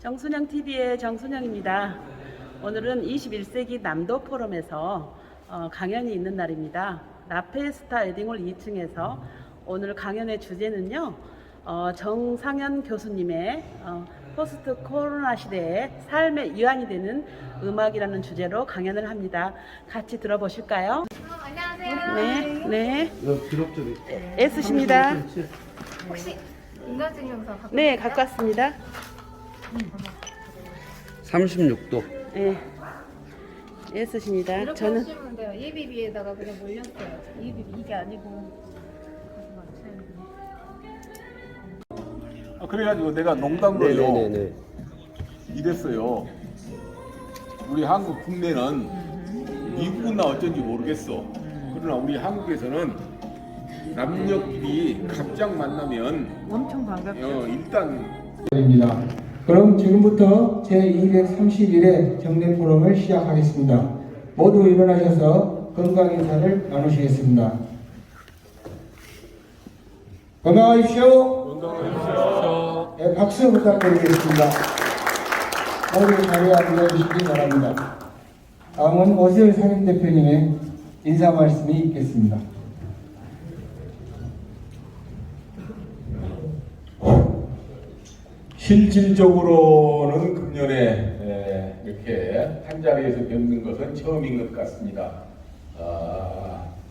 정순영TV의 정순영입니다. 오늘은 21세기 남도 포럼에서 강연이 있는 날입니다. 라페스타 에딩홀 2층에서 오늘 강연의 주제는요, 정상현 교수님의 포스트 코로나 시대에 삶의 이완이 되는 음악이라는 주제로 강연을 합니다. 같이 들어보실까요? 안녕하세요. 네. 애쓰십니다. 혹시 인간증명서 갖고 네, 계세요? 갖고 왔습니다. 36도. 네. 애쓰십니다. 이렇게 저는 하시면 돼요. 예비비에다가 그냥 몰렸어요. 예비비 이게 아니고. 그래가지고 내가 농담으로요 네네네. 이랬어요. 우리 한국 국내는 미국은 어쩐지 모르겠어. 그러나 우리 한국에서는 남녀끼리 갑작 만나면 엄청 반갑죠. 일단 입니다. 그럼 지금부터 제231회 정례 포럼을 시작하겠습니다. 모두 일어나셔서 건강 인사를 나누시겠습니다. 건강하십시오. 네, 박수 부탁드리겠습니다. 모두 자리에 앉아주시기 바랍니다. 다음은 오세훈 상임대표님의 인사 말씀이 있겠습니다. 실질적으로는 금년에 이렇게 한 자리에서 뵙는 것은 처음인 것 같습니다.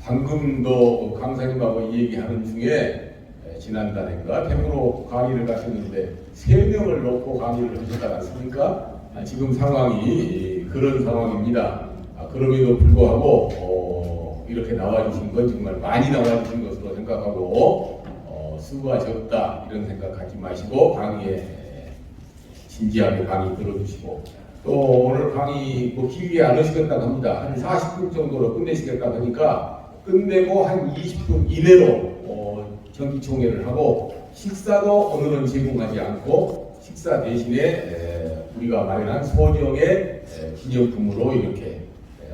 방금도 강사님하고 얘기하는 중에 지난달인가 대구로 강의를 가셨는데 3명을 놓고 강의를 하셨지 않습니까? 지금 상황이 그런 상황입니다. 그럼에도 불구하고 이렇게 나와주신 건 정말 많이 나와주신 것으로 생각하고 수고하셨다 이런 생각하지 마시고 강의에 진지하게 강의 들어주시고 또 오늘 강의 길게 안 하시겠다고 합니다. 한 40분 정도로 끝내시겠다고 하니까 끝내고 한 20분 이내로 정기총회를 하고 식사도 오늘은 제공하지 않고 식사 대신에 우리가 마련한 소정의 기념품으로 이렇게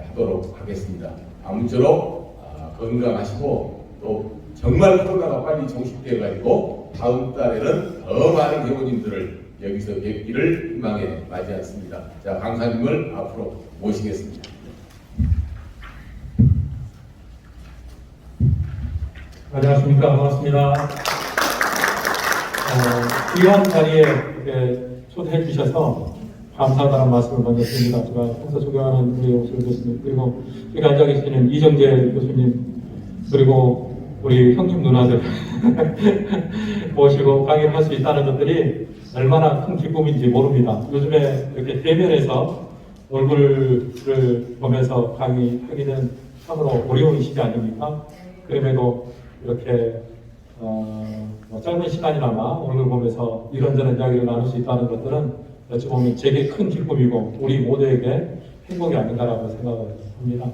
하도록 하겠습니다. 아무쪼록 건강하시고 또 정말 코로나가 빨리 종식되어 가지고 다음 달에는 더 많은 회원님들을 여기서 뵙기를 희망에 맞지 않습니다. 자, 강사님을 앞으로 모시겠습니다. 안녕하십니까. 반갑습니다. 귀한 자리에 이렇게 초대해 주셔서 감사하다는 말씀을 먼저 드립니다. 제가 평소 존경하는 우리 오실 교수님, 그리고 여기 앉아 계시는 이정재 교수님, 그리고 우리 형님 누나들 모시고 강의를 할 수 있다는 것들이 얼마나 큰 기쁨인지 모릅니다. 요즘에 이렇게 대면에서 얼굴을 보면서 강의하기는 참으로 어려운 시기 아닙니까? 그럼에도 이렇게 짧은 시간이나마 얼굴 보면서 이런저런 이야기를 나눌 수 있다는 것들은 어찌 보면 제게 큰 기쁨이고 우리 모두에게 행복이 아닌가라고 생각을 합니다.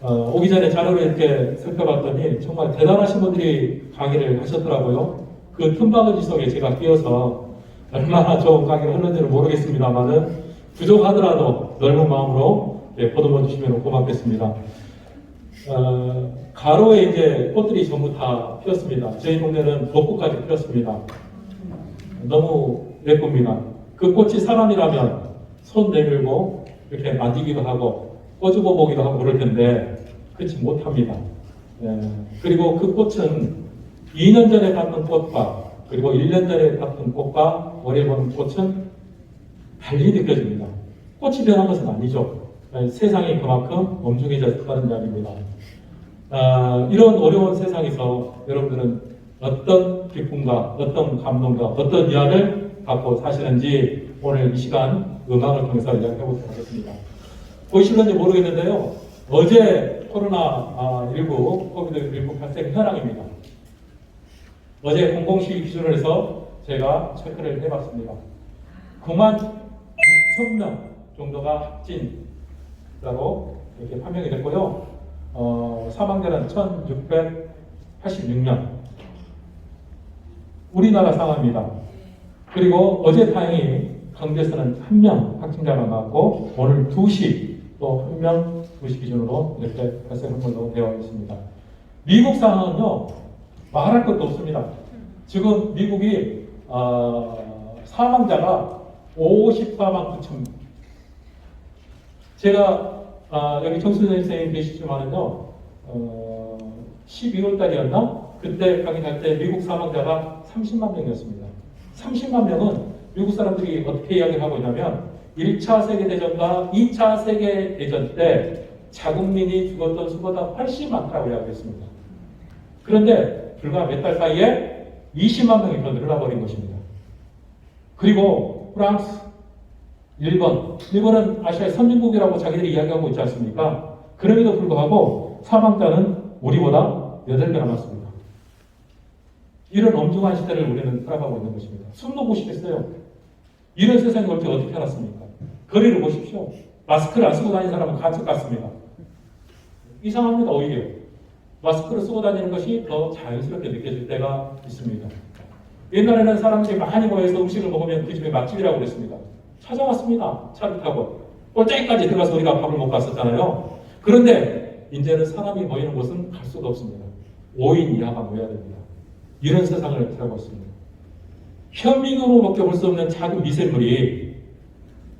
오기 전에 자료를 이렇게 살펴봤더니 정말 대단하신 분들이 강의를 하셨더라고요. 그 틈바구니 속에 제가 끼어서 얼마나 좋은 강의를 하는지는 모르겠습니다만은 부족하더라도 넓은 마음으로 보듬어 주시면 고맙겠습니다. 가로에 이제 꽃들이 전부 다 피었습니다. 저희 동네는 벚꽃까지 피었습니다. 너무 예쁩니다. 그 꽃이 사람이라면 손 내밀고 이렇게 만지기도 하고 꼬집어 보기도 하고 그럴 텐데 그렇지 못합니다. 그리고 그 꽃은 2년 전에 봤던 꽃과 그리고 1년 전에 봤던 꽃과 올해 보는 꽃은 달리 느껴집니다. 꽃이 변한 것은 아니죠. 세상이 그만큼 엄중해졌다는 이야기입니다. 이런 어려운 세상에서 여러분들은 어떤 기쁨과 어떤 감동과 어떤 위안을 갖고 사시는지 오늘 이 시간 음악을 통해서 이야기해보도록 하겠습니다. 보이실런지 모르겠는데요. 어제 코로나19 코비드19 발생 현황입니다. 어제 공공시위 기준으로 해서 제가 체크를 해봤습니다. 9만 6천 명 정도가 확진자로 이렇게 판명이 됐고요. 사망자는 1,686명. 우리나라 상황입니다. 그리고 어제 다행히 강주에서는 1명 확진자가 나왔고 오늘 2시 또 1명 2시 기준으로 이렇게 발생한 걸로 되어 있습니다. 미국 상황은요 말할 것도 없습니다. 지금 미국이 사망자가 54만 9천 명. 제가 여기 정수진 선생님 계시지만은요, 12월 달이었나? 그때 강의할 때 미국 사망자가 30만 명이었습니다. 30만 명은 미국 사람들이 어떻게 이야기를 하고 있냐면 1차 세계대전과 2차 세계대전 때 자국민이 죽었던 수보다 훨씬 많다고 이야기했습니다. 그런데 불과 몇 달 사이에 20만 명이 더 늘어나버린 것입니다. 그리고 프랑스, 일본은 아시아의 선진국이라고 자기들이 이야기하고 있지 않습니까? 그럼에도 불구하고 사망자는 우리보다 8배나 많습니다. 이런 엄중한 시대를 우리는 살아가고 있는 것입니다. 숨도 못 쉬겠어요. 이런 세상에 어떻게 알았습니까? 거리를 보십시오. 마스크를 안 쓰고 다니는 사람은 가축 같습니다. 이상합니다, 오히려. 마스크를 쓰고 다니는 것이 더 자연스럽게 느껴질 때가 있습니다. 옛날에는 사람들이 많이 모여서 음식을 먹으면 그 집에 맛집이라고 그랬습니다. 찾아왔습니다. 차를 타고. 꼴짜기까지 들어가서 우리가 밥을 먹고 왔었잖아요. 그런데 이제는 사람이 모이는 곳은 갈 수가 없습니다. 5인 이하가 모여야 됩니다. 이런 세상을 살고 있습니다. 현미경으로밖에 볼 수 없는 작은 미생물이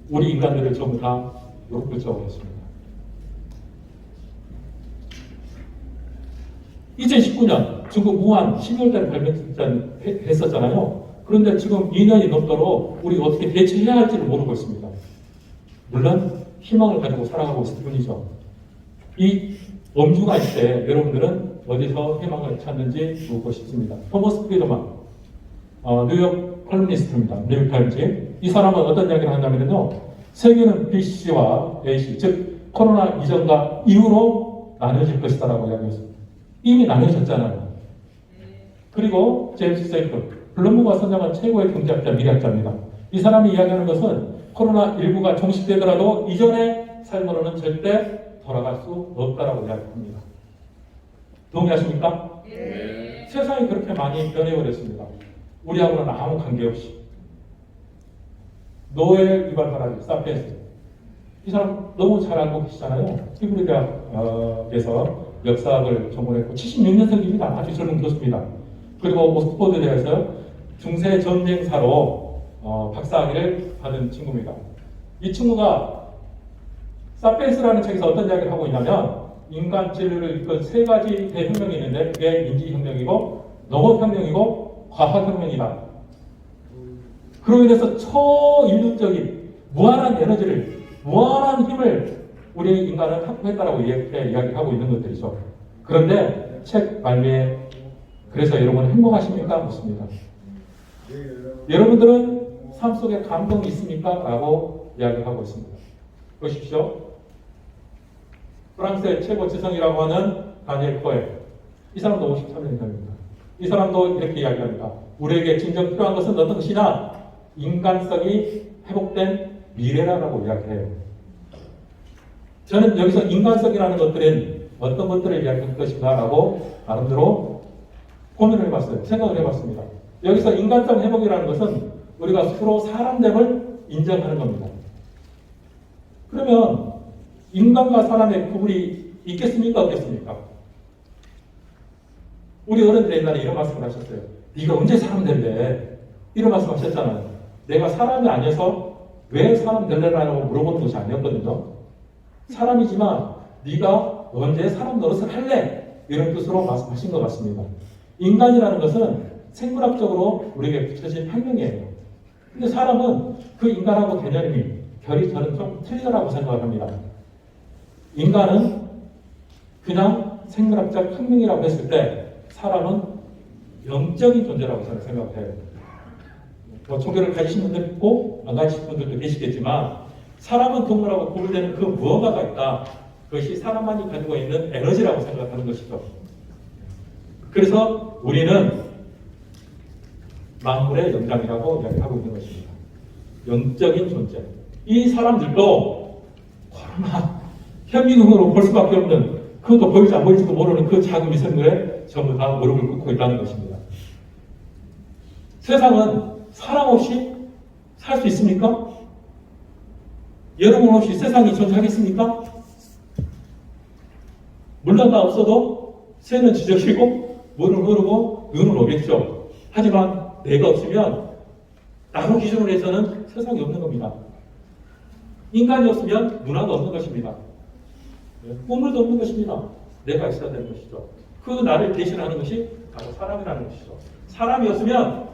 우리 인간들을 전부 다 욕불적으로 했습니다. 2019년 중국 우한 12월달에 발명했었잖아요. 그런데 지금 2년이 넘도록 우리 어떻게 대처해야 할지를 모르고 있습니다. 물론 희망을 가지고 살아가고 있을 뿐이죠. 이 엄중한 시대에 여러분들은 어디서 희망을 찾는지 묻고 싶습니다. 토머스 프리드만, 뉴욕 컬럼니스트입니다. 뉴욕타임즈. 이 사람은 어떤 이야기를 하냐면요. 세계는 BC와 AC, 즉 코로나 이전과 이후로 나눠질 것이다라고 이야기했습니다. 이미 나눠졌잖아요. 그리고 제임스 세이클, 블룸버그가 선정한 최고의 경제학자, 미래학자입니다. 이 사람이 이야기하는 것은 코로나19가 종식되더라도 이전의 삶으로는 절대 돌아갈 수 없다라고 이야기합니다. 동의하십니까? 네. 세상이 그렇게 많이 변해버렸습니다. 우리하고는 아무 관계없이. 노엘 유발바라기, 사피엔스. 이 사람 너무 잘 알고 계시잖아요. 히브리 대학에서 역사학을 전공했고 76년생입니다. 아주 젊은 교수입니다. 그리고 옥스퍼드 대학에서 중세 전쟁사로 박사학위를 받은 친구입니다. 이 친구가 사피엔스라는 책에서 어떤 이야기를 하고 있냐면 인간 진료를 이끈 3가지 대혁명이 있는데 그게 인지혁명이고 농업혁명이고 과학혁명이다. 그로 인해서 초인륜적인 무한한 에너지를, 무한한 힘을 우리 인간은 확보했다라고 이야기하고 있는 것들이죠. 그런데 책 말미에 그래서 여러분 행복하십니까? 묻습니다. 여러분들은 삶 속에 감동이 있습니까? 라고 이야기하고 있습니다. 보십시오. 프랑스의 최고 지성이라고 하는 다니엘 코엘. 이 사람도 53년생입니다. 이 사람도 이렇게 이야기합니다. 우리에게 진정 필요한 것은 어떤 것이냐? 인간성이 회복된 미래라고 이야기해요. 저는 여기서 인간성이라는 것들은 어떤 것들을 이야기할 것인가 라고 나름대로 고민을 해봤어요. 생각을 해봤습니다. 여기서 인간성 회복이라는 것은 우리가 서로 사람됨을 인정하는 겁니다. 그러면 인간과 사람의 구분이 있겠습니까? 없겠습니까? 우리 어른들 옛날에 이런 말씀을 하셨어요. 네가 언제 사람 될래? 이런 말씀 하셨잖아요. 내가 사람이 아니어서 왜 사람 될래라고 물어보는 것이 아니었거든요. 사람이지만 네가 언제 사람 노릇을 할래? 이런 뜻으로 말씀하신 것 같습니다. 인간이라는 것은 생물학적으로 우리에게 붙여진 학명이에요. 근데 사람은 그 인간하고 개념이 결이 저는 좀 틀리다라고 생각을 합니다. 인간은 그냥 생물학적 학명이라고 했을 때 사람은 영적인 존재라고 저는 생각을 해요. 종교를 가지신 분들 있고 안 가지신 분들도 계시겠지만 사람은 동물하고 구분되는 그 무언가가 있다. 그것이 사람만이 가지고 있는 에너지라고 생각하는 것이죠. 그래서 우리는 만물의 영장이라고 이야기하고 있는 것입니다. 영적인 존재. 이 사람들도 코로나 현미경으로 볼 수밖에 없는, 그것도 보일지 안 보일지도 모르는 그 작은 미생물에 전부 다 무릎을 꿇고 있다는 것입니다. 세상은 사람 없이 살 수 있습니까? 여러분 없이 세상이 존재하겠습니까? 물론 없어도 새는 지저귀고 물은 흐르고 눈은 오겠죠. 하지만 내가 없으면 나로 기준으로 해서는 세상에 없는 겁니다. 인간이 없으면 문화도 없는 것입니다. 꿈물도 없는 것입니다. 내가 있어야 되는 것이죠. 그 나를 대신하는 것이 바로 사람이라는 것이죠. 사람이 없으면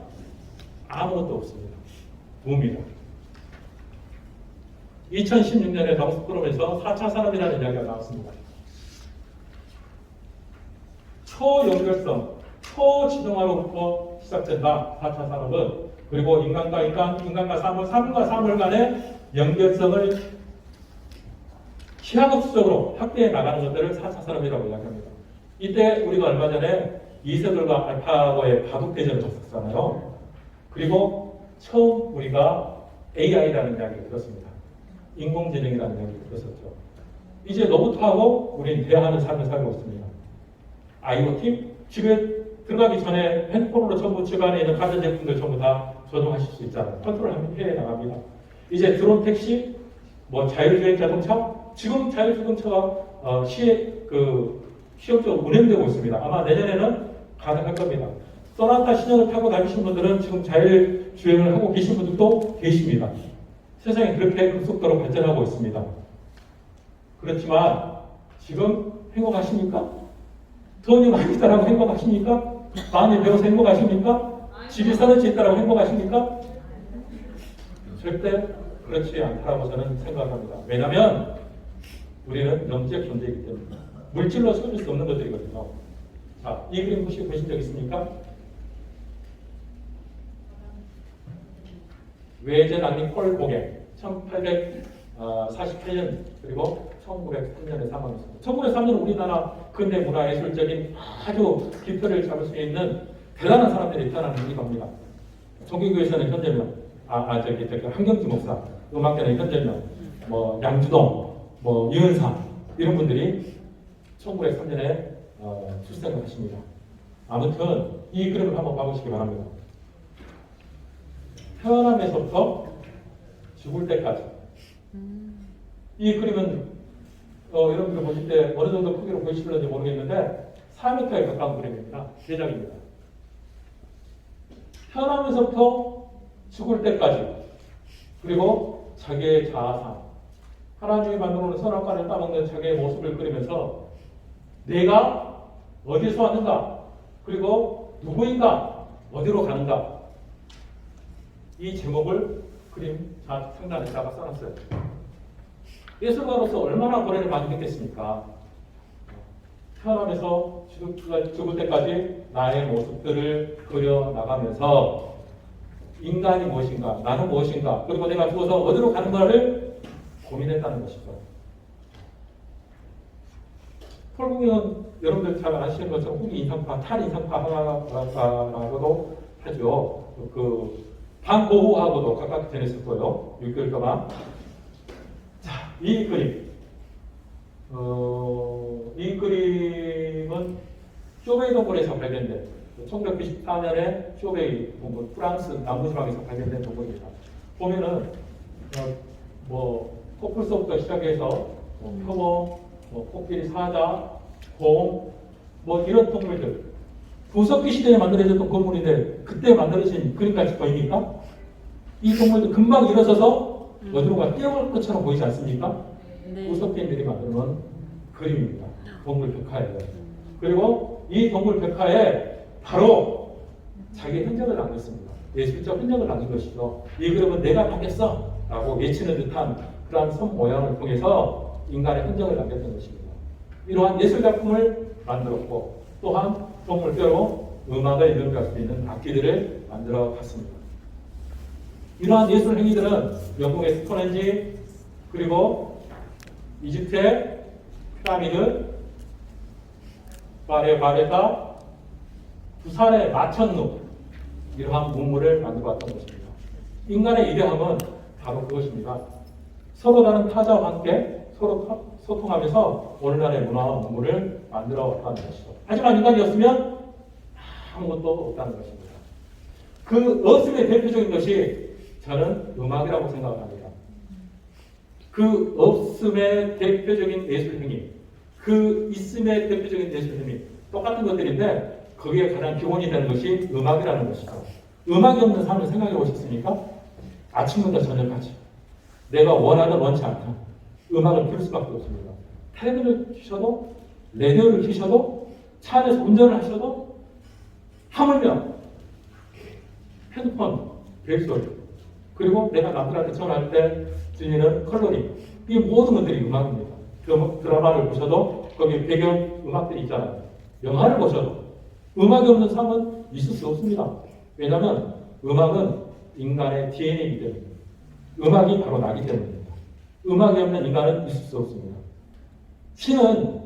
아무것도 없습니다. 봅니다. 2016년에 다보스 포럼에서 4차 산업이라는 이야기가 나왔습니다. 초연결성, 초지정화로부터 시작된다. 4차 산업은. 그리고 인간과 인간, 인간과 사물, 사물과 사물 간의 연결성을 시한없수적으로 확대해 나가는 것들을 4차 산업이라고 이야기합니다. 이때 우리가 얼마 전에 이세돌과 알파고의 바둑대전을 봤었잖아요. 그리고 처음 우리가 AI라는 이야기를 들었습니다. 인공지능이라는 이야기를 들었었죠. 이제 로봇하고 우리는 대화하는 삶을 살고 있습니다. IoT, 집에 들어가기 전에 핸드폰으로 전부 집 안에 있는 가전제품들 전부 다 조정하실 수 있잖아요. 컨트롤하면 해 나갑니다. 이제 드론 택시, 뭐 자율주행 자동차, 지금 자율주행차가 시험적으로 운행되고 있습니다. 아마 내년에는 가능할 겁니다. 소나타 신형을 타고 다니시는 분들은 지금 자율주행을 하고 계신 분들도 계십니다. 세상이 그렇게 급속도로 발전하고 있습니다. 그렇지만 지금 행복하십니까? 돈이 많이 있다라고 행복하십니까? 많이 배워서 행복하십니까? 집이 서너지 있다라고 행복하십니까? 절대 그렇지 않다라고 저는 생각합니다. 왜냐하면 우리는 영적 존재이기 때문에 물질로 소질 수 없는 것들이거든요. 자, 이 그림 보신 적 있습니까? 외제 낭린 폴 고갱 1848년 그리고 1903년에 사망했습니다. 1903년 우리나라 근대 문화예술적인 아주 기표를 잡을 수 있는 대단한 사람들이 태어나는 겁니다. 종교교에서는 현재명, 한경주 목사, 음악계는 현재명, 뭐 양주동, 뭐 이은상 이런 분들이 1903년에 출생을 하십니다. 아무튼 이 그림을 한번 봐보시기 바랍니다. 태어남에서부터 죽을 때까지. 이 그림은 여러분들 보실 때 어느 정도 크기로 보이실는지 모르겠는데 4m에 가까운 그림입니다. 대작입니다. 태어나면서부터 죽을 때까지 그리고 자기의 자아상 하나님이 만들어놓은 선악과를 따먹는 자기의 모습을 그리면서 내가 어디서 왔는가 그리고 누구인가 어디로 가는가 이 제목을 그림 상단에다가 써놨어요. 예술가로서 얼마나 고뇌를 많이 했겠습니까? 태어나면서 죽을 때까지 나의 모습들을 그려나가면서 인간이 무엇인가, 나는 무엇인가, 그리고 내가 죽어서 어디로 가는가를 고민했다는 것이죠. 폴공은 여러분들 잘 아시는 것처럼 후기 인상파, 탈인상파라고도 하죠. 반고흐하고도 가깝게 지냈었고요. 6개월 동안. 자, 이 그림은 쇼베이 동굴에서 발견된 1994년에 쇼베이 동굴, 프랑스 남부지방에서 발견된 동굴입니다. 보면은 코뿔소부터 시작해서 표범, 코끼리, 사자, 곰, 이런 동물들 구석기 시대에 만들어졌던 건물인데 그때 만들어진 그림같이 보입니까? 이 동물들 금방 일어서서 어디론가 뛰어올 것처럼 보이지 않습니까? 네. 구석기인들이 만드는 그림입니다. 동물 벽화예요. 그리고 이 동물 벽화에 바로 자기 흔적을 남겼습니다. 예술적 흔적을 남긴 것이죠. 이 그림은 내가 바뀌었어 라고 외치는 듯한 그러한 손 모양을 통해서 인간의 흔적을 남겼던 것입니다. 이러한 예술작품을 만들었고 또한 동물뼈로 음악을 연주할 수 있는 악기들을 만들어 갔습니다. 이러한 예술 행위들은 영국의 스톤헨지 그리고 이집트의 피라미드, 파리의 바레타, 부산의 마천루 이러한 문물을 만들어 왔던 것입니다. 인간의 위대함은 바로 그것입니다. 서로 다른 타자와 함께 서로 소통하면서 오늘날의 문화와 문물을 만들어 왔다는 것이죠. 하지만 인간이 없으면 아무것도 없다는 것입니다. 그 없음의 대표적인 것이 저는 음악이라고 생각을 합니다. 그 없음의 대표적인 예술 행위, 그 있음의 대표적인 예술 행위 똑같은 것들인데 거기에 가장 기본이 되는 것이 음악이라는 것이죠. 음악이 없는 삶을 생각해 보셨습니까? 아침부터 저녁까지 내가 원하든 원치 않든 음악을 들을 수밖에 없습니다. 텔레비를 켜셔도 라디오를 켜셔도 차 안에서 운전을 하셔도 하물며 핸드폰 벨소리 그리고 내가 남들한테 전화할 때 들리는 컬러링 이 모든 것들이 음악입니다. 드라마를 보셔도 거기 배경 음악들이 있잖아요. 영화를 보셔도 음악이 없는 삶은 있을 수 없습니다. 왜냐하면 음악은 인간의 DNA이기 때문입니다. 음악이 바로 나기 때문입니다. 음악이 없는 인간은 있을 수 없습니다. 신은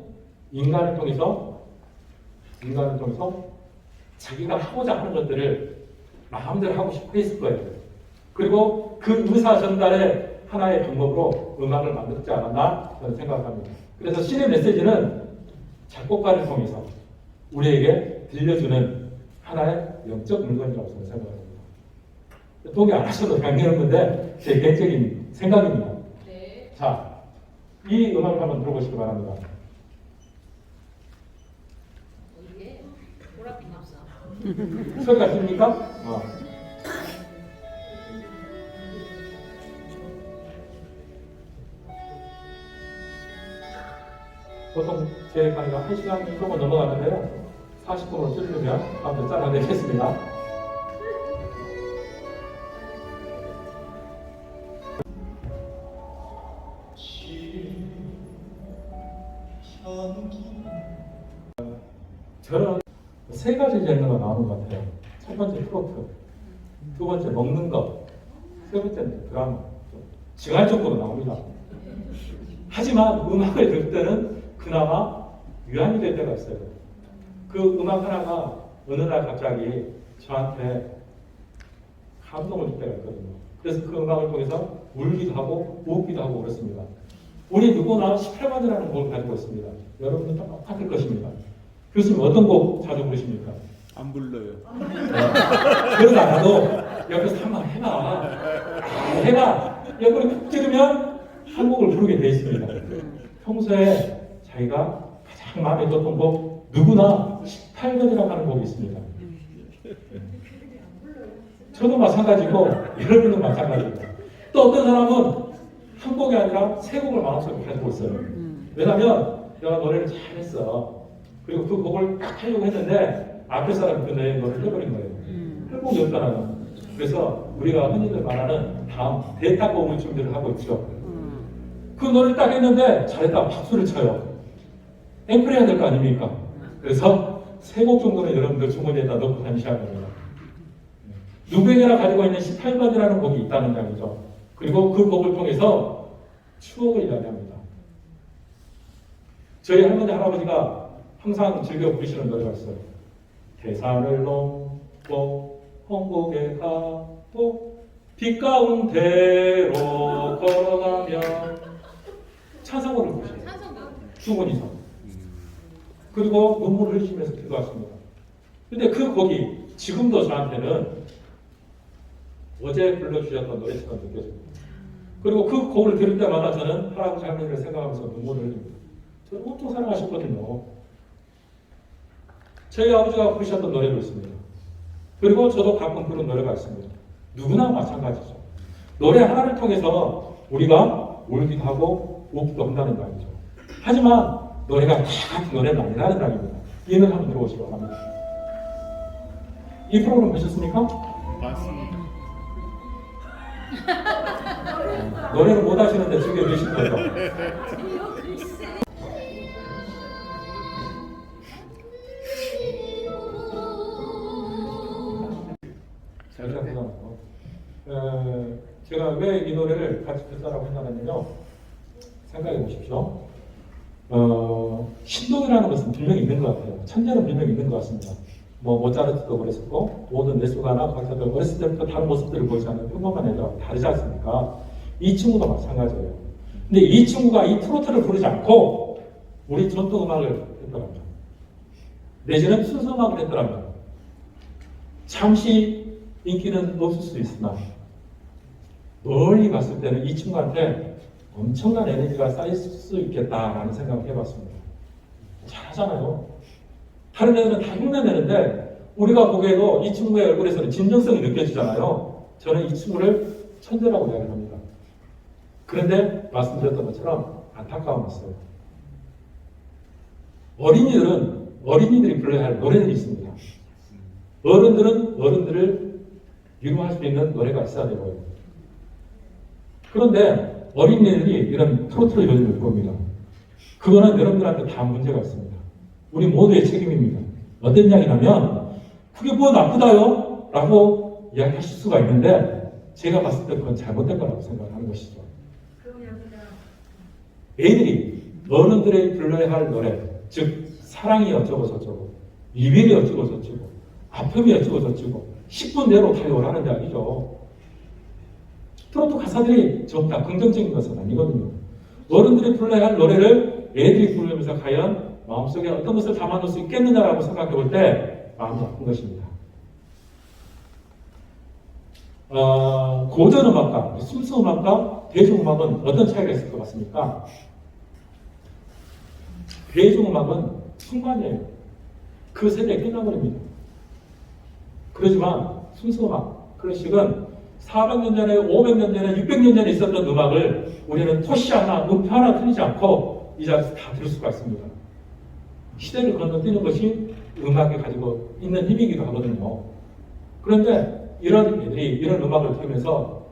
인간을 통해서 자기가 하고자 하는 것들을 마음대로 하고 싶어 했을 거예요. 그리고 그 의사 전달의 하나의 방법으로 음악을 만들지 않았나 저는 생각합니다. 그래서 신의 메시지는 작곡가를 통해서 우리에게 들려주는 하나의 영적 물건이라고 저는 생각합니다. 동의 안 하셔도 관계는 건데 제 개인적인 생각입니다. 네. 자, 이 음악을 한번 들어보시기 바랍니다. 이게 보랏빛 없어. 소리가 듭니까? 보통 제 강의가 1시간 조금 넘어가는데요. 40분으로 줄이려면 아무튼 잘라내겠습니다. 저는 세 가지 재능가 나오는 것 같아요. 첫 번째 트로트, 두 번째 먹는 것, 세 번째는 드라마. 징할 정도로 나옵니다. 하지만 음악을 들을 때는 그나마 위안이 될 때가 있어요. 그 음악 하나가 어느 날 갑자기 저한테 감동을 줄 때가 있거든요. 그래서 그 음악을 통해서 울기도 하고 웃기도 하고 그렇습니다. 우리 누구나 18번이라는 곡을 가지고 있습니다. 여러분도 똑같을 것입니다. 교수님 어떤 곡 자주 부르십니까? 안 불러요. 그러지 않아도 옆에서 한번 해봐. 해봐. 옆으로 푹 찌르면 한 곡을 부르게 되어 있습니다. 평소에 자기가 가장 마음에 들었던 곡 누구나 18번이라고 하는 곡이 있습니다. 저도 마찬가지고 여러분도 마찬가지입니다. 또 어떤 사람은 한 곡이 아니라 세 곡을 마음속에 가지고 있어요. 왜냐하면 내가 노래를 잘했어. 그리고 그 곡을 딱 하려고 했는데 앞에 사람이 그 노래를 해버린 거예요. 할 곡이 없잖아요. 그래서 우리가 흔히들 말하는 다음 대타곡을 준비를 하고 있죠. 그 노래를 딱 했는데 잘했다 박수를 쳐요. 앵콜 해야 될 거 아닙니까? 그래서 세 곡 정도는 여러분들 주머니에다 넣고 다니셔야 됩니다. 누구에게나 가지고 있는 18번이라는 곡이 있다는 양이죠. 그리고 그 곡을 통해서 추억을 이야기합니다. 저희 할머니 할아버지가 항상 즐겨 부르시는 노래가 있어요. 대산을 넘고 홍곡에 가고 빛 가운데로 걸어가며 찬송을 부르셔요. 두 분이서. 그리고 눈물을 흘리시면서 기도하십니다. 근데 그 곡이 지금도 저한테는 어제 불러주셨던 노래처럼 느껴집니다. 그리고 그 곡을 들을 때마다 저는 할아버지 할머니를 생각하면서 눈물을 흘립니다. 저를 엄청 사랑하셨거든요. 저희 아버지가 부르셨던 노래도 있습니다. 그리고 저도 가끔 부른 노래가 있습니다. 누구나 마찬가지죠. 노래 하나를 통해서 우리가 울기도 하고 웃기도 한다는 거 아니죠. 하지만 노래가 다 같은 노래는 아니라는 말입니다. 이 노래 한번 들어보시기 바랍니다. 이 프로그램 보셨습니까? 맞습니다. 노래를 못 하시는데 즐겨 드신 거죠? 제가 왜 이 노래를 같이 듣자라고 생각했냐면요. 생각해 보십시오. 신동이라는 것은 분명히 있는 것 같아요. 천재는 분명히 있는 것 같습니다. 뭐 모차르트도 그랬었고 모든 예술가나 박사들 어렸을 때부터 다른 모습들을 보이잖아요. 평범한 애들하고 다르지 않습니까? 이 친구도 마찬가지예요. 근데 이 친구가 이 트로트를 부르지 않고 우리 전통 음악을 했더라면 내지는 순수 음악을 했더라면 잠시 인기는 없을 수 있으나 멀리 봤을 때는 이 친구한테 엄청난 에너지가 쌓일 수 있겠다라는 생각을 해봤습니다. 잘하잖아요. 다른 애들은 다 흉내내는데 우리가 보기에도 이 친구의 얼굴에서는 진정성이 느껴지잖아요. 저는 이 친구를 천재라고 이야기합니다. 그런데 말씀드렸던 것처럼 안타까움이 있어요. 어린이들이 불러야 할 노래들이 있습니다. 어른들은 어른들을 위로할 수 있는 노래가 있어야 되고요. 그런데 어린이들이 이런 트로트를 요즘 봅니다. 그거는 여러분들한테 다 문제가 있습니다. 우리 모두의 책임입니다. 어떤 이야기냐면 그게 뭐 나쁘다요? 라고 이야기하실 수가 있는데 제가 봤을 때 그건 잘못된 거라고 생각하는 것이죠. 애들이 어른들이 불러야 할 노래, 즉 사랑이 어쩌고 저쩌고, 이별이 어쩌고 저쩌고, 아픔이 어쩌고 저쩌고 10분 내로 달려오라는 이야기죠. 트로트 가사들이 전부 다 긍정적인 것은 아니거든요. 어른들이 불러야 할 노래를 애들이 부르면서 과연 마음속에 어떤 것을 담아놓을 수 있겠느냐라고 생각해 볼 때 마음이 아픈 것입니다. 고전음악과 순수음악과 대중음악은 어떤 차이가 있을 것 같습니까? 대중음악은 순간이에요. 그 세대에 끝나버립니다. 그렇지만 순수음악, 클래식은 400년 전에, 500년 전에, 600년 전에 있었던 음악을 우리는 토시 하나, 음표 하나 틀리지 않고 이 자리에서 다 들을 수가 있습니다. 시대를 건너뛰는 것이 음악이 가지고 있는 힘이기도 하거든요. 그런데 이런 애들이 이런 음악을 들으면서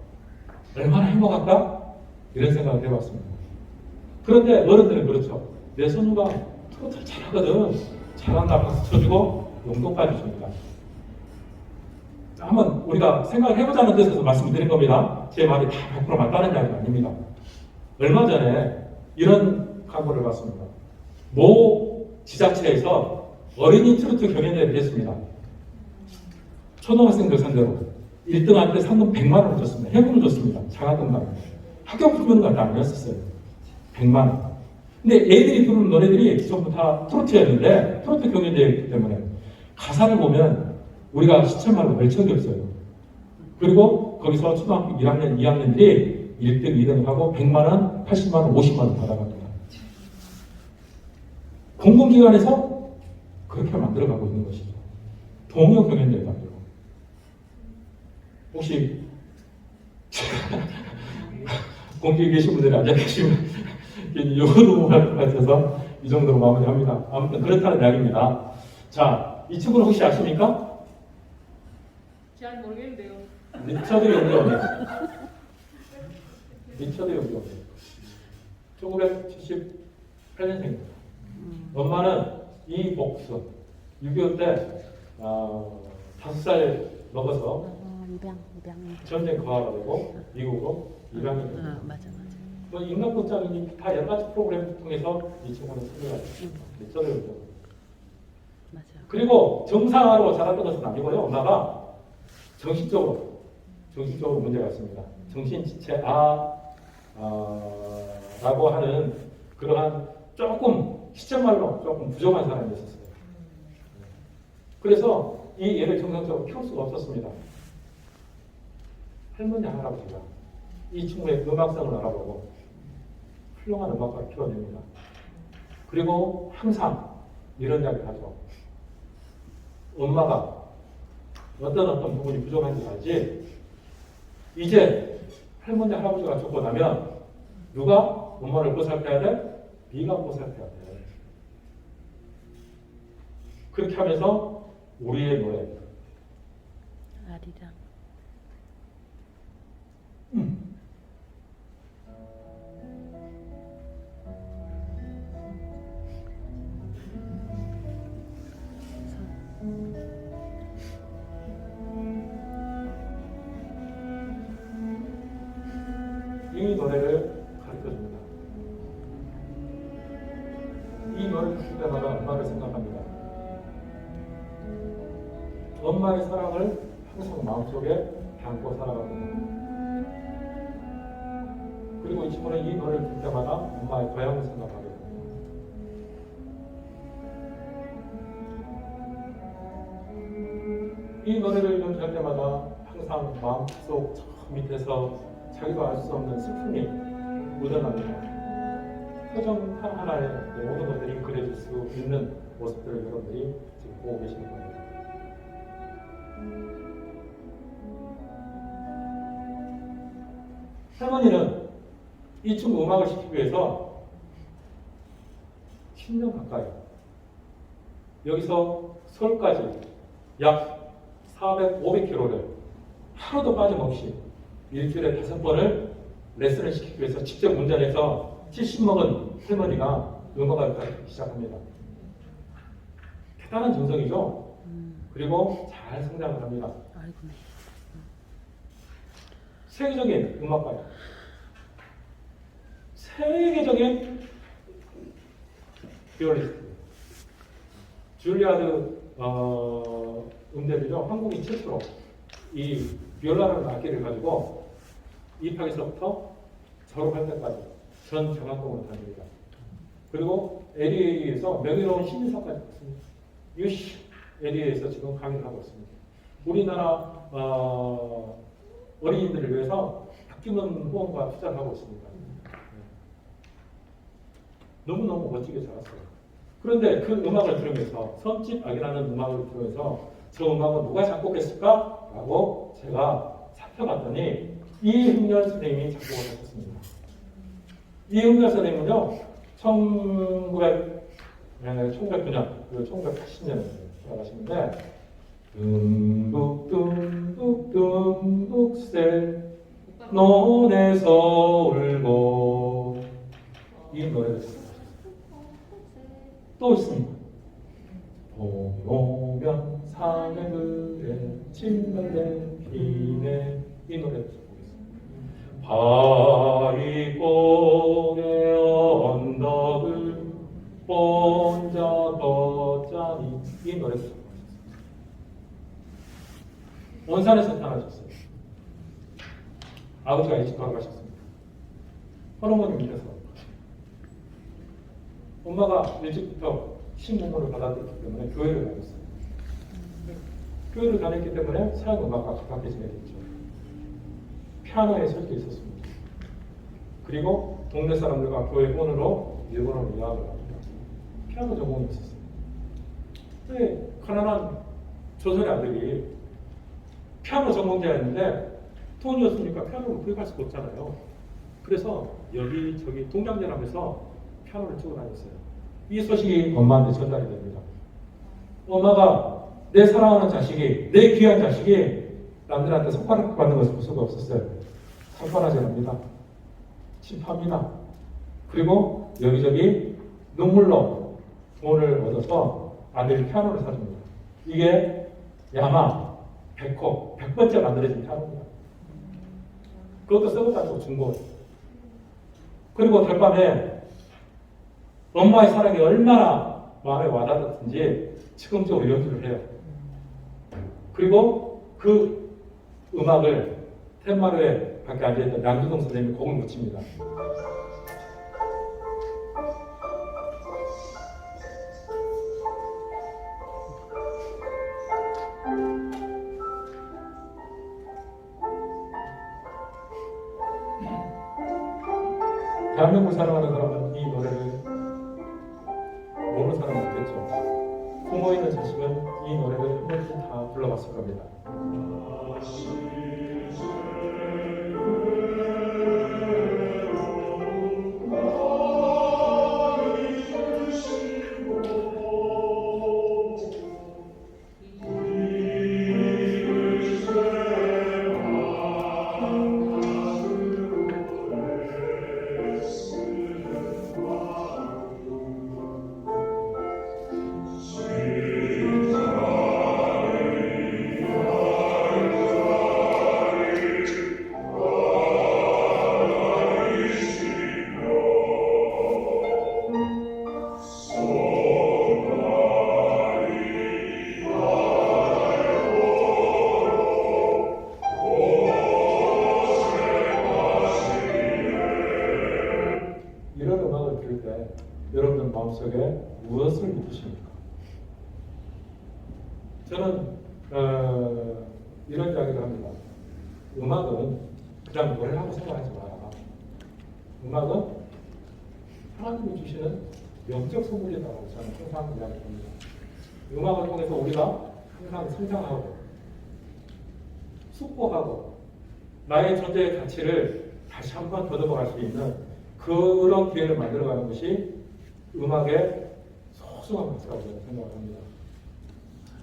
얼마나 행복할까? 이런 생각을 해봤습니다. 그런데 어른들은 그렇죠. 내 손주가 트로트를 잘하거든. 잘한다 박수 쳐주고 용돈까지 줍니다. 한번 우리가 생각을 해보자는 뜻에서 말씀드린 겁니다. 제 말이 다 100% 맞다는 이야기가 아닙니다. 얼마 전에 이런 광고를 봤습니다. 모 지자체에서 어린이 트로트 경연대회를 했습니다. 초등학생들 상대로 1등한테 상금 100만 원을 줬습니다. 현금을 줬습니다. 장학금 말고. 학교 부르는 건 아니었었어요. 100만 원. 근데 애들이 부르는 노래들이 전부 다 트로트였는데 트로트 경연대회이기 때문에 가사를 보면 우리가 시체말로 별 적이 없어요. 그리고 거기서 초등학교 1학년, 2학년들이 1등, 2등 하고 100만 원, 80만 원, 50만 원 받아갑니다. 공공기관에서 그렇게 만들어가고 있는 것이죠. 동요 경연대회 만들고. 혹시 공기에 계신 분들이 앉아 계시면 요거도 할 것 같아서 이 정도로 마무리합니다. 아무튼 그렇다는 이야기입니다. 자, 이 친구는 혹시 아십니까? 잘 모르겠는데요. 리처드 용병. 리처드 용병. 1978년생입니다. 엄마는 이복수. 6.25 때 5살 먹어서 입양. 전쟁 거화가 되고 미국으로 입양이 됩니다. 맞아. 뭐 인간극장이니 다 여러 가지 프로그램을 통해서 이 친구는 승리하죠. 리처드 용병. 맞아. 그리고 정상화로 자랐던 것은 아니고요. 엄마가 정신적으로 문제가 있습니다. 정신지체라고 하는 그러한 조금 시점말로 조금 부족한 사람이었어요. 그래서 이 애를 정상적으로 키울 수가 없었습니다. 할머니 할아버지가 이 친구의 음악성을 알아보고 훌륭한 음악가를 키워냅니다. 그리고 항상 이런 이야기를 하죠. 엄마가 어떤 부분이 부족한지 알지? 이제 할머니, 할아버지가 죽고 나면 누가 엄마를 보살펴야 돼? 네가 보살펴야 돼. 그렇게 하면서 우리의 노래 아리랑. 이 노래를 가르쳐줍니다. 이 노래를 들을 때마다 엄마를 생각합니다. 엄마의 사랑을 항상 마음속에 담고 살아갑니다. 그리고 이 친구는 이 노래를 들을 때마다 엄마의 고향을 생각하게 됩니다. 이 노래를 연주할 때마다 항상 마음속 저 밑에서 자기도 알 수 없는 슬픔이 묻어납니다. 표정 하나하나에 모든 것들이 그려질 수 있는 모습들을 여러분들이 지금 보고 계시는 겁니다. 할머니는 이 친구 음악을 시키기 위해서 10년 가까이 여기서 서울까지 약 400, 500km를 하루도 빠짐없이 일주일에 5번을 레슨을 시키기 위해서 직접 운전해서 70 먹은 할머니가 음악을 가르치기 시작합니다. 대단한 정성이죠. 그리고 잘 성장을 합니다. 아이고, 네. 세계적인 음악가예요. 세계적인 비올리스트. 줄리아드 음대비죠. 한국인 최초로 이 비올라라는 악기를 가지고 입학에서부터 졸업할 때까지 전 장학금을 다닙니다. 그리고 LA에서 명예로운 시민사까지 받습니다. UC LA에서 지금 강의를 하고 있습니다. 우리나라 어린이들을 위해서 아끼는 후원과 투자를 하고 있습니다. 너무너무 멋지게 자랐어요. 그런데 그 음악을 들으면서 섬집 악이라는 음악을 들으면서 저 음악은 누가 작곡했을까? 라고 제가 살펴봤더니 이흥렬 선생님이 작곡을 하셨습니다. 이흥렬 선생님은요 1909년, 1980년에 돌아가시는데 둥북둥북둥북새 논에서 울고 이 노래를 작곡하셨어요. 또 있습니다. 봄 오면 산에 침벌레 피네 이 노래를 작곡했습니다. 바위고개 언덕을 혼자 걷자니 이 노래를 작곡하셨습니다. 원산에서 태어나셨어요. 아버지가 일찍 돌아가셨습니다. 할어머니 밑에서 엄마가 일찍부터 신문을 받아들였기 때문에 교회를 다녔어요. 교회를 다녔기 때문에 서양 음악과 가깝게 지내겠죠. 피아노에 설계 있었습니다. 그리고 동네 사람들과 교회 본으로 일본어로 이야기를 합니다. 피아노 전공이 있었어요. 근데 가난한 조선의 아들이 피아노 전공자였는데 돈이 없으니까 피아노를 구입할 수가 없잖아요. 그래서 여기저기 동장제라면서 피아노를 치고 다녔어요. 이 소식이 엄마한테 전달이 됩니다. 엄마가 내 사랑하는 자식이, 내 귀한 자식이 남들한테 손가락 받는 것을 볼 수가 없었어요. 손가락질합니다. 침파합니다. 그리고 여기저기 눈물로 돈을 얻어서 아들이 피아노를 사줍니다. 이게 야마, 백호, 100번째 만들어진 피아노입니다. 그것도 써보가지고 준 거예요. 그리고 별밤에 엄마의 사랑이 얼마나 마음에 와닿았든지 지금도 연주를 해요. 그리고 그 음악을 텐마루에 밖에 앉아있던 양주동 선생님이 곡을 묻힙니다. 대한민국을 사랑하는 사람은 이 노래를 모르는 사람은 없겠죠. 부모 있는 자식은 이 노래를 한 번쯤 다 불러봤을 겁니다. 여러분들 마음속에 무엇을 느끼십니까? 저는 이런 이야기를 합니다. 음악은 그냥 노래라고 생각하지 마라. 음악은 하나님이 주시는 영적 선물이라고 저는 항상 이야기합니다. 음악을 통해서 우리가 항상 성장하고 숙고하고 나의 존재의 가치를 다시 한번 더듬어갈 수 있는 그런 기회를 만들어가는 것이 음악의 소중한 가치라고 저는 생각을 합니다.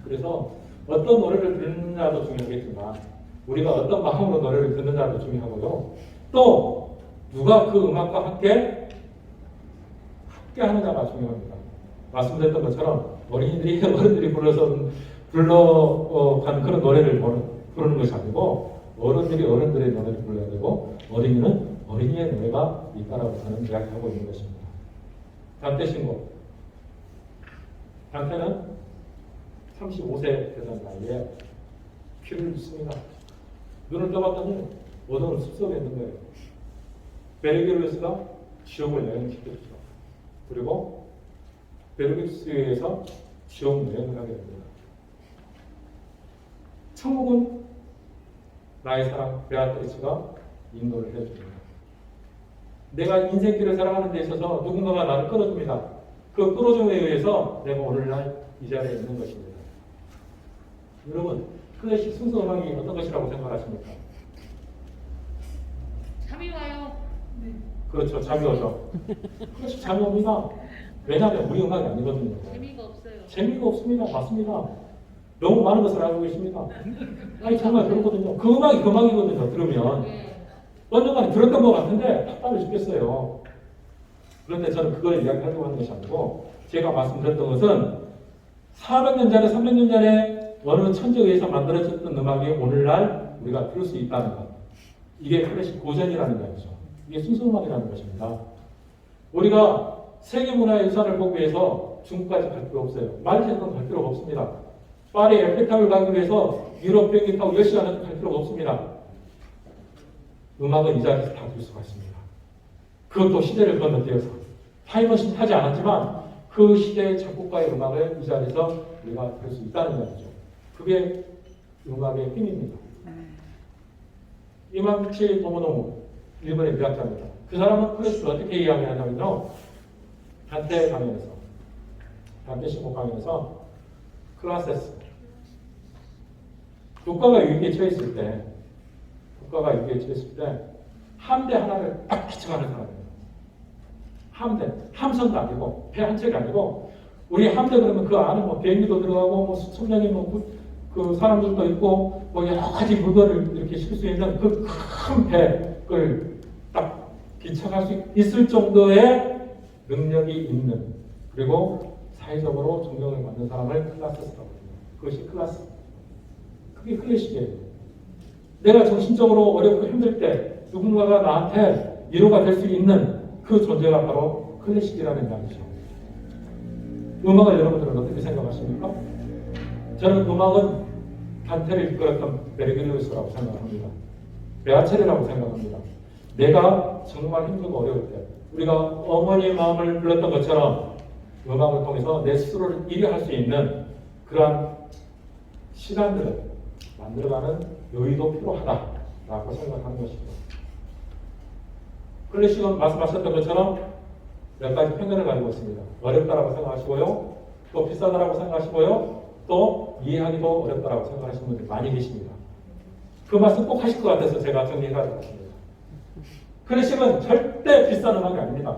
그래서 어떤 노래를 듣느냐도 중요하겠지만 우리가 어떤 마음으로 노래를 듣느냐도 중요하고요. 또 누가 그 음악과 함께 하느냐가 중요합니다. 말씀드렸던 것처럼 어른들이 불러간 그런 노래를 부르는 것이 아니고 어른들이 어른들의 노래를 불러야 되고 어린이는 어린이의 노래가 있다라고 저는 이야기하고 있는 것입니다. 단테 신곡. 단테는 35세 되던 나이에 피를 씁니다. 눈을 떠봤더니 어두운 숲속에 있는 거예요. 베르기우스가 지옥을 여행시켰죠. 그리고 베르기우스에서 지옥 여행을 하게 됩니다. 천국은 나의 사랑 베아트리스가 인도를 해줍니다. 내가 인생길을 살아가는 데 있어서 누군가가 나를 끌어줍니다. 그 끌어줌에 의해서 내가 오늘날 이 자리에 있는 것입니다. 여러분, 클래식 순수 음악이 어떤 것이라고 생각하십니까? 잠이 와요. 그렇죠. 잠이 오죠. 클래식 잠이 옵니다. 왜냐하면 우리 음악이 아니거든요. 재미가 없어요. 재미가 없습니다. 맞습니다. 너무 많은 것을 알고 계십니다. 아니 정말 그렇거든요. 그 음악이 그 음악이거든요. 들으면 언젠가는 들었던 것 같은데 답답해 죽겠어요. 그런데 저는 그걸 이야기하려고 하는 것이 아니고 제가 말씀드렸던 것은 400년 전에 300년 전에 어느 천재에 의해서 만들어졌던 음악이 오늘날 우리가 들을 수 있다는 것. 이게 클래식 고전이라는 것이죠. 이게 순수음악이라는 것입니다. 우리가 세계문화유산을 보기 위해서 중국까지 갈 필요 없어요. 말리에서는 갈 필요가 없습니다. 파리 에펠탑을 가기 위해서 유럽 비행기 타고 10시간은 갈 필요가 없습니다. 음악은 이 자리에서 다 들을 수가 있습니다. 그것도 시대를 건너뛰어서 타임머신 타지 않았지만 그 시대의 작곡가의 음악을 이 자리에서 우리가 들을 수 있다는 거죠. 그게 음악의 힘입니다. 이만치 도모노무 일본의 미학자입니다. 그 사람은 클래식을 어떻게 이야기하냐면요. 단테 강연에서 단테 신곡 강연에서 클라세스 국가가 위기에 처했을 때 함대 하나를 딱 기청하는 사람이에요. 함대, 함선도 아니고 배 한 척이 아니고 우리 함대 그러면 그 안에 뭐 비행기도 들어가고 뭐 수천 명의 그 사람들도 있고 뭐 여러 가지 물건을 이렇게 실 수 있는 그 큰 배를 딱 기청할 수 있을 정도의 능력이 있는 그리고 사회적으로 존경을 받는 사람을 클라스라고 합니다. 그것이 클라스. 그게 클래식이에요. 내가 정신적으로 어렵고 힘들 때 누군가가 나한테 위로가 될 수 있는 그 존재가 바로 클래식이라는 이야기죠. 음악을 여러분들은 어떻게 생각하십니까? 저는 음악은 단테를 이끌었던 베르기우스라고 생각합니다. 베아체르라고 생각합니다. 내가 정말 힘들고 어려울 때 우리가 어머니의 마음을 불렀던 것처럼 음악을 통해서 내 스스로를 이해할 수 있는 그러한 시간들을 만들어가는 여유도 필요하다라고 생각하는 것이죠. 클래식은 말씀하셨던 것처럼 몇 가지 편견을 가지고 있습니다. 어렵다라고 생각하시고요. 또 비싸다라고 생각하시고요. 또 이해하기도 어렵다라고 생각하시는 분들이 많이 계십니다. 그 말씀 꼭 하실 것 같아서 제가 정리해야 될 것 같습니다. 클래식은 절대 비싼 음악이 아닙니다.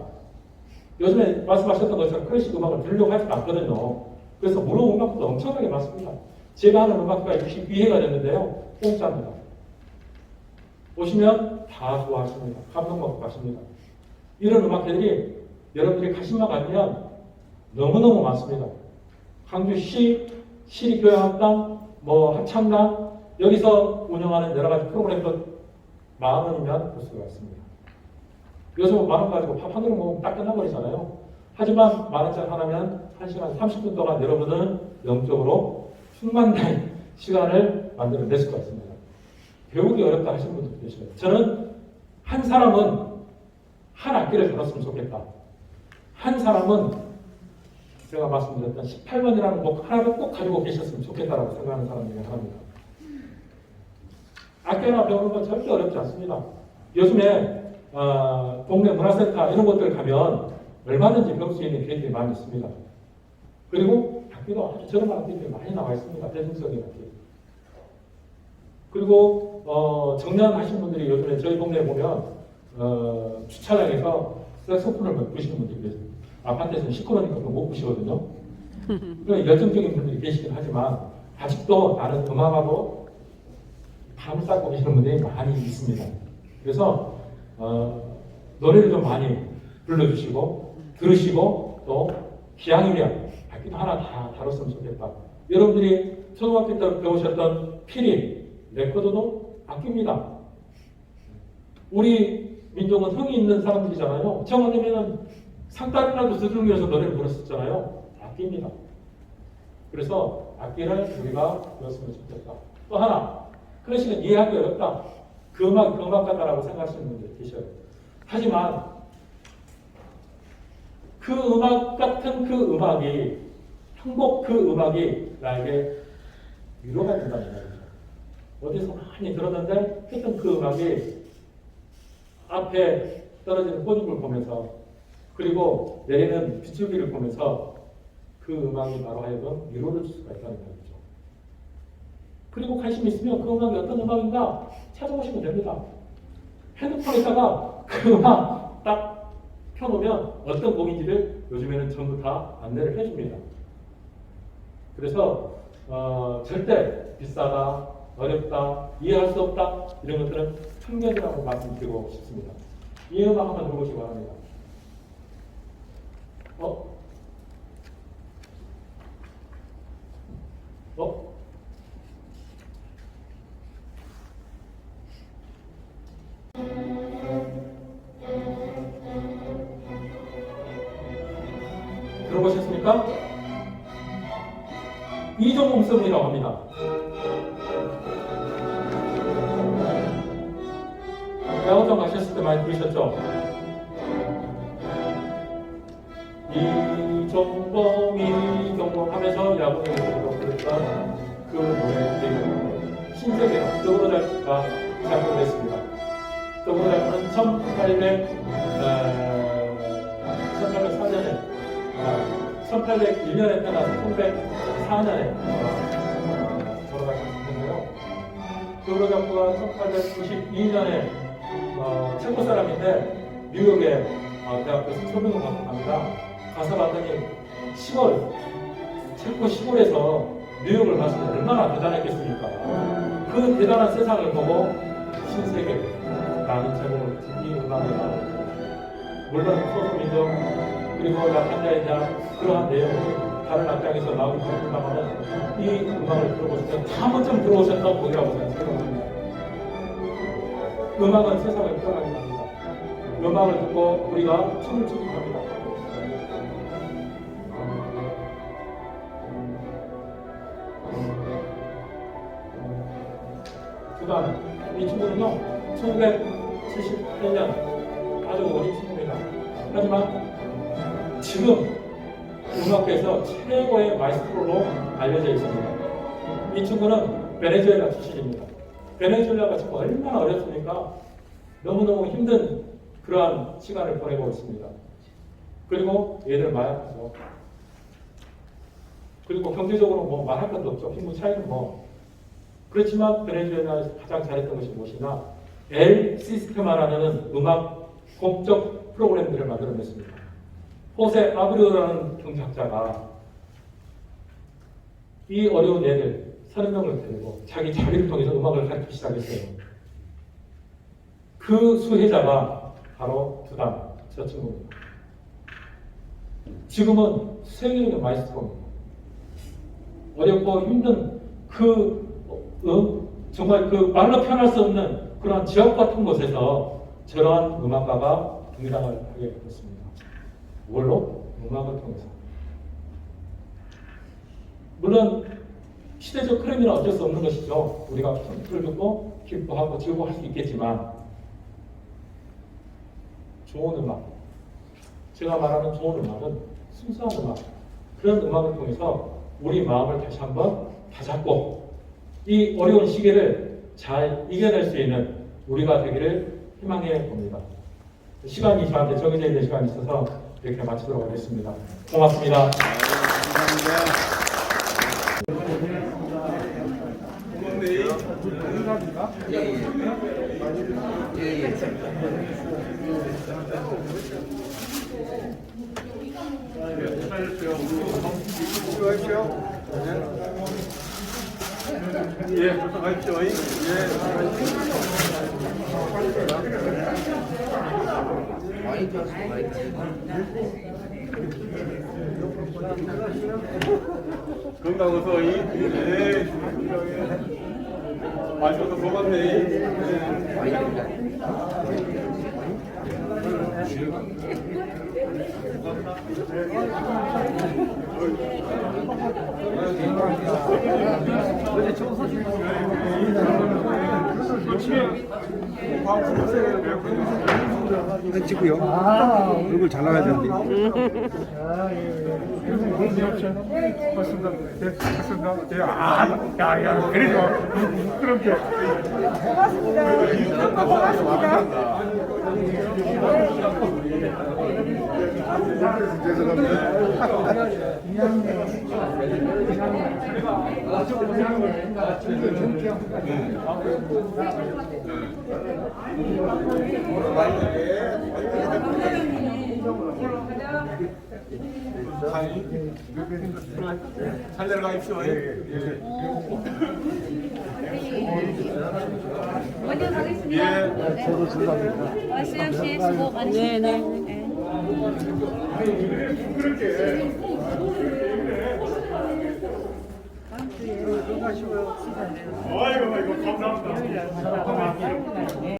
요즘에 말씀하셨던 것처럼 클래식 음악을 들으려고 하지 않거든요. 그래서 무료 음악도 엄청나게 많습니다. 제가 하는 음악가 62회가 됐는데요. 공짜입니다. 오시면 다 좋아하십니다. 감동받고 가십니다. 이런 음악회들이 여러분들이 가심만 가면 너무너무 많습니다. 광주시 시립교향악단, 합창단 여기서 운영하는 여러 가지 프로그램도 10,000원이면 볼 수가 있습니다. 요즘 10,000원 가지고 밥 한 그릇 먹으면 딱 끝나버리잖아요. 하지만 10,000원짜리 하나면 1시간 30분 동안 여러분은 영적으로 충만된 시간을 만들어낼 수가 있습니다. 배우기 어렵다 하시는 분들도 계셔요. 저는 한 사람은 한 악기를 다뤘으면 좋겠다. 한 사람은 제가 말씀드렸던 18번이라는 곡 하나를 꼭 가지고 계셨으면 좋겠다라고 생각하는 사람 중에 하나입니다. 악기 하나 배우는 건 절대 어렵지 않습니다. 요즘에 동네 문화센터 이런 곳들 가면 얼마든지 배울 수 있는 기회들이 많이 있습니다. 그리고 악기도 아주 저렴한 악기들이 많이 나와 있습니다. 대중적인 악기. 그리고 정리하신 분들이 요즘에 저희 동네에 보면 주차장에서 색소폰을 부시는 분들이 계세요. 아파트에서는 시끄러우니까 못 부시거든요. 열정적인 분들이 계시긴 하지만 아직도 나는 음악하고 밤을 쌓고 계시는 분들이 많이 있습니다. 그래서 노래를 좀 많이 불러주시고 들으시고 또 기왕이면 악기도 하나 다 다뤘으면 좋겠다. 여러분들이 초등학교 때 배우셨던 피리, 레코드도 악기입니다. 우리 민족은 흥이 있는 사람들이잖아요. 정원님에는 상다리라도 두들기면서 노래를 불렀었잖아요. 악기입니다. 그래서 악기를 우리가 배웠으면 좋겠다. 또 하나, 클래식은 이해하기 어렵다. 그 음악 같다라고 생각하시는 분들이 계셔요. 하지만 그 음악 같은 그 음악이, 행복 그 음악이 나에게 위로가 된다는 말이죠. 어디서 많이 들었는데 했던 그 음악이 앞에 떨어지는 꽃잎을 보면서 그리고 내리는 빗줄기를 보면서 그 음악이 바로 하여금 위로를 줄 수가 있다는 말이죠. 그리고 관심 있으면 그 음악이 어떤 음악인가 찾아보시면 됩니다. 핸드폰에다가 그 음악 딱 켜놓으면 어떤 곡인지를 요즘에는 전부 다 안내를 해줍니다. 그래서 절대 비싸다, 어렵다, 이해할 수 없다 이런 것들은 편견이라고 말씀드리고 싶습니다. 이 음악 한번 들어보시기 바랍니다. 들어보셨습니까? 이종범 선생이라고 합니다. 야구장 가셨을 때 많이 들으셨죠? 이종범 하면서 야구장에서 부르던 그 노래의 신세계가 더불어잘가 작곡을 했습니다. 더불어잘은 1801년에 태어나서 1904년에 돌아가셨는데요. 더불어잘가 1892년에 체코 사람인데 뉴욕에 대학교에서 소명을 받고 갑니다. 가서 봤더니 체코 시골에서 뉴욕을 봤으면 얼마나 대단했겠습니까? 그 대단한 세상을 보고 신세계라는 제목을 이 음악에 나옵니다. 물론 소수민족 그리고 약한 자에 대한 그러한 내용이 다른 악장에서 나오기 때문에 이 음악을 들어보실 때 한 번쯤 들어오셨던 곡이라고 생각합니다. 음악은 세상을 변하게 합니다. 음악을 듣고 우리가 춤을 추게 합니다. 그 다음에 이 친구는요 1978년 아주 어린 친구입니다. 하지만 지금 음악계에서 최고의 마이스트로로 알려져 있습니다. 이 친구는 베네수엘라 출신입니다. 베네수엘라가 지금 얼마나 어렵습니까? 너무너무 힘든 그러한 시간을 보내고 있습니다. 그리고 얘들 마약하죠. 그리고 경제적으로 뭐 말할 것도 없죠. 貧富차이는 뭐. 그렇지만 베네수엘라에서 가장 잘했던 것이 무엇이냐? 엘 시스테마라는 음악 공적 프로그램들을 만들어냈습니다. 호세 아브리오라는 경제학자가 이 어려운 애들 30명을 데리고 자기 자비를 통해서 음악을 가르치기 시작했어요. 그 수혜자가 바로 두단 저 친구입니다. 지금은 세계적인 마이스트로입니다. 어렵고 힘든 정말 그 말로 표현할 수 없는 그런 지역 같은 곳에서 저러한 음악가가 등장을 하게 됐습니다. 뭘로? 음악을 통해서. 물론 시대적 흐름이는 어쩔 수 없는 것이죠. 우리가 소리를 듣고 기뻐하고 즐거워할 수 있겠지만 좋은 음악, 제가 말하는 좋은 음악은 순수한 음악, 그런 음악을 통해서 우리 마음을 다시 한번 다잡고 이 어려운 시기를 잘 이겨낼 수 있는 우리가 되기를 희망해 봅니다. 시간이 저한테 정해져 있는 시간이 있어서 이렇게 마치도록 하겠습니다. 고맙습니다. 감사합니다. 예, 고생하십시오. 예. 건강해서 예. 마셔서 고맙네. 찍고요. 얼굴 잘 나와야 되는데. 맞습니다. 네, 맞습니다. 네, 야, 그래도 그렇게. 잘 내려가십시오. 먼저 가겠습니다. 네. 저도 감사합니다. 수영 씨 수고 많으십니다. 네. 아이고, 감사합니다.